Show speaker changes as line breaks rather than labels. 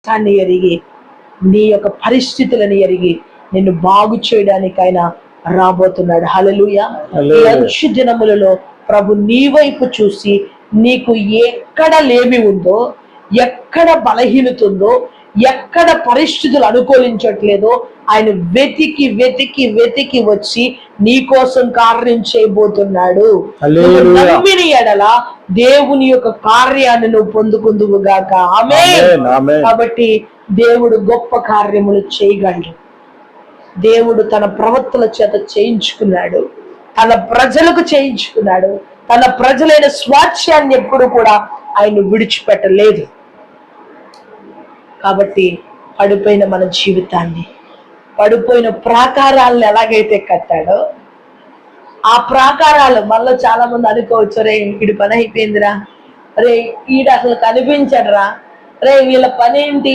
దాన్ని ఎరిగి నీ యొక్క పరిస్థితులను ఎరిగి నిన్ను బాగు చేయడానికి ఆయన రాబోతున్నాడు. హల్లెలూయా. ఈ అంచు దినములలో ప్రభు నీ వైపు చూసి నీకు ఎక్కడ లేమి ఉందో, ఎక్కడ బలహీనత ఉందో, ఎక్కడ పరిస్థితులు అనుకూలించట్లేదో ఆయన వెతికి వెతికి వెతికి వచ్చి నీ కోసం కార్యం చేయబోతున్నాడు. నమ్మిన ఎడల దేవుని యొక్క కార్యాన్ని నువ్వు పొందుకుందువు గాక. ఆమేన్. కాబట్టి దేవుడు గొప్ప కార్యములు చేయగలడు. దేవుడు తన ప్రవక్తల చేత చేయించుకున్నాడు, తన ప్రజలకు చేయించుకున్నాడు. తన ప్రజలైన స్వాస్థ్యాన్ని ఎప్పుడు కూడా ఆయన విడిచిపెట్టలేదు. కాబట్టి పడిపోయిన మన జీవితాన్ని, పడిపోయిన ప్రాకారాలను ఎలాగైతే కట్టాడో ఆ ప్రాకారాలు మళ్ళీ చాలా మంది అనుకోవచ్చు, రే వీడి పని అయిపోయిందిరా, రే ఈడు అసలు కనిపించడరా, రే వీళ్ళ పని ఏంటి,